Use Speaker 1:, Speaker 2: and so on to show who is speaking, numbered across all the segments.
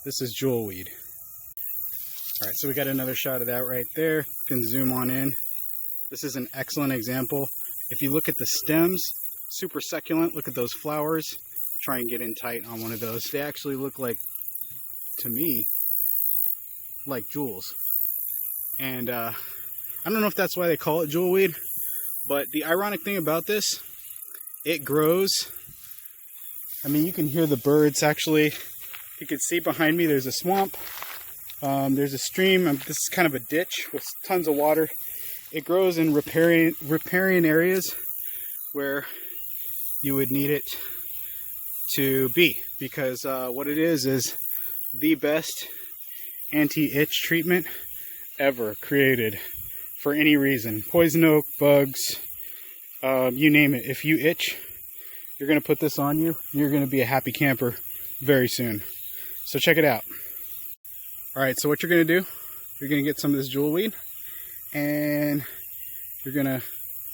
Speaker 1: This is jewelweed. All right, so we got another shot of that right there. You can zoom on in. This is an excellent example. If you look at the stems, super succulent. Look at those flowers. Try and get in tight on one of those. They actually look like, to me, like jewels. And I don't know if that's why they call it jewelweed, but the ironic thing about this, it grows. I mean, you can hear the birds actually. You can see behind me there's a swamp. There's a stream. This is kind of a ditch with tons of water. It grows in riparian areas where you would need it to be, because what it is the best anti-itch treatment ever created for any reason. Poison oak, bugs, you name it. If you itch, you're going to put this on you. You're going to be a happy camper very soon. So check it out. All right, so what you're going to do, you're going to get some of this jewelweed and you're going to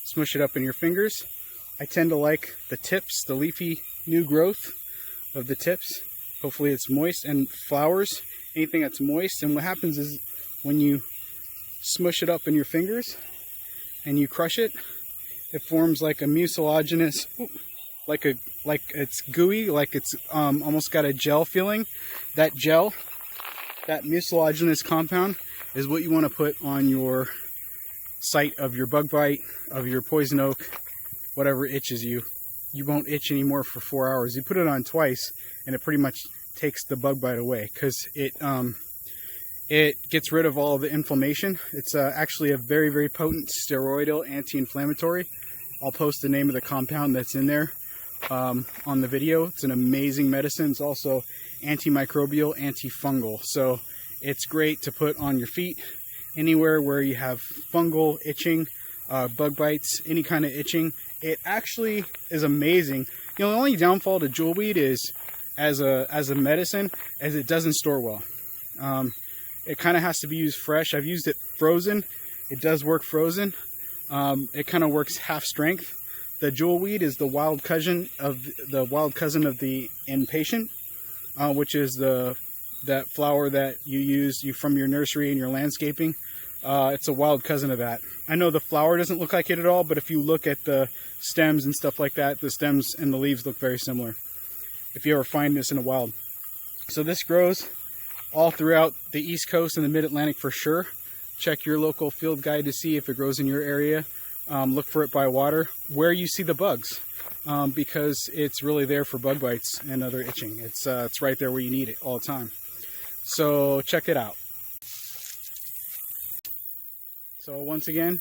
Speaker 1: smush it up in your fingers. I tend to like the tips, the leafy new growth of the tips. Hopefully it's moist, and flowers, anything that's moist. And what happens is when you smush it up in your fingers and you crush it, it forms like a mucilaginous, like it's gooey, like it's almost got a gel feeling. That gel, that mucilaginous compound, is what you want to put on your site of your bug bite, of your poison oak, whatever itches you. You won't itch anymore for 4 hours. You put it on twice and it pretty much takes the bug bite away, because it gets rid of all of the inflammation. It's actually a very, very potent steroidal anti-inflammatory. I'll post the name of the compound that's in there on the video. It's an amazing medicine. It's also antimicrobial, anti-fungal. So it's great to put on your feet, anywhere where you have fungal itching, bug bites, any kind of itching. It actually is amazing. You know, the only downfall to jewelweed is, as a medicine, as it doesn't store well. It kind of has to be used fresh. I've used it frozen. It does work frozen. It kind of works half strength. The jewelweed is the wild cousin of the impatient, which is that flower that you use from your nursery and your landscaping. It's a wild cousin of that. I know the flower doesn't look like it at all, but if you look at the stems and stuff like that, the stems and the leaves look very similar, if you ever find this in the wild. So this grows all throughout the East Coast and the Mid-Atlantic for sure. Check your local field guide to see if it grows in your area. Look for it by water, where you see the bugs, because it's really there for bug bites and other itching. It's right there where you need it all the time. So check it out. So once again,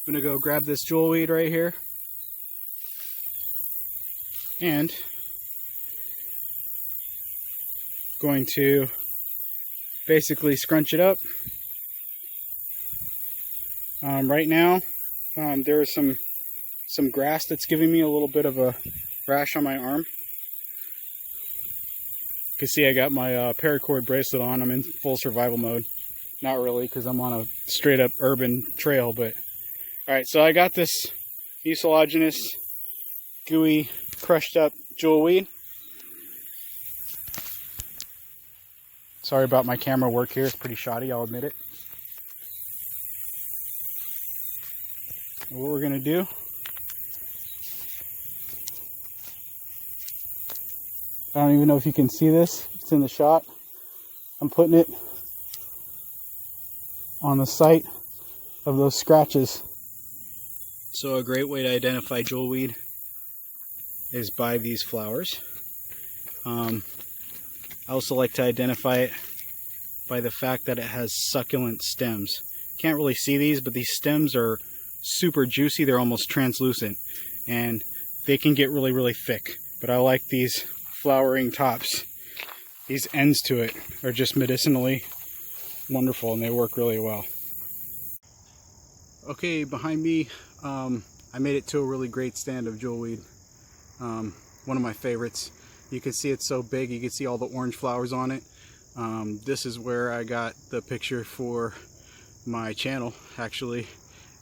Speaker 1: I'm going to go grab this jewelweed right here and going to basically scrunch it up. Right now, there is some grass that's giving me a little bit of a rash on my arm. You can see I got my paracord bracelet on. I'm in full survival mode. Not really, because I'm on a straight up urban trail, but alright, so I got this mucilaginous, gooey, crushed up jewelweed. Sorry about my camera work here, it's pretty shoddy, I'll admit it. And what we're going to do, I don't even know if you can see this, it's in the shot. I'm putting it on the site of those scratches. So a great way to identify jewelweed is by these flowers. I also like to identify it by the fact that it has succulent stems. Can't really see these, but these stems are super juicy. They're almost translucent and they can get really, really thick. But I like these flowering tops. These ends to it are just medicinally wonderful and they work really well. Okay, behind me, I made it to a really great stand of jewelweed. One of my favorites. You can see it's so big, you can see all the orange flowers on it. This is where I got the picture for my channel, actually,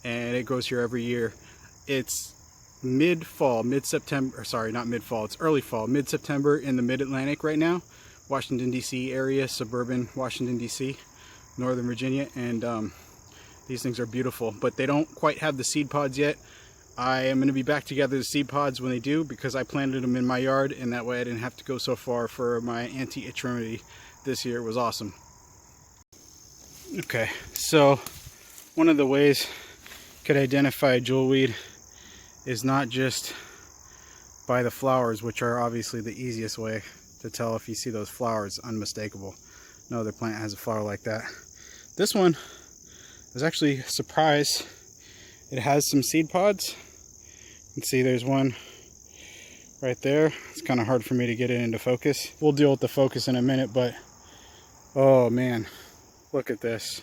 Speaker 1: and it grows here every year. It's mid-fall, mid-September, sorry, not mid-fall, it's early fall, mid-September in the Mid-Atlantic right now, Washington, D.C. area, suburban Washington, D.C., Northern Virginia, and these things are beautiful, but they don't quite have the seed pods yet. I am going to be back together the seed pods when they do, because I planted them in my yard, and that way I didn't have to go so far for my anti-itch remedy this year. It was awesome. Okay, so one of the ways you could identify jewelweed is not just by the flowers, which are obviously the easiest way to tell if you see those flowers, unmistakable. No other plant has a flower like that. This one was actually a surprise. It has some seed pods. You can see there's one right there. It's kind of hard for me to get it into focus. We'll deal with the focus in a minute, but oh man, look at this.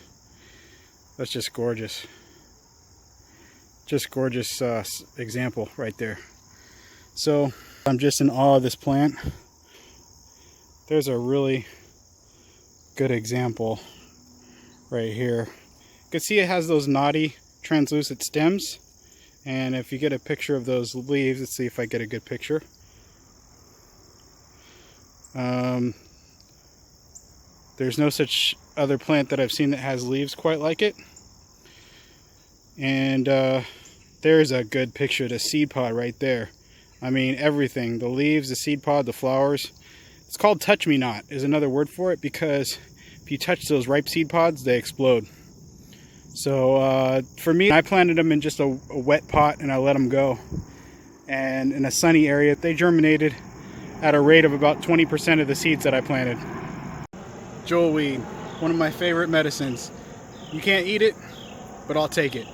Speaker 1: That's just gorgeous. Just gorgeous example right there. So I'm just in awe of this plant. There's a really good example right here. You can see it has those knotty translucent stems, and if you get a picture of those leaves, let's see if I get a good picture. There's no such other plant that I've seen that has leaves quite like it. And there's a good picture of the seed pod right there. I mean, everything, the leaves, the seed pod, the flowers. It's called touch me not is another word for it, because if you touch those ripe seed pods, they explode. So for me, I planted them in just a wet pot and I let them go. And in a sunny area, they germinated at a rate of about 20% of the seeds that I planted. Jewelweed, one of my favorite medicines. You can't eat it, but I'll take it.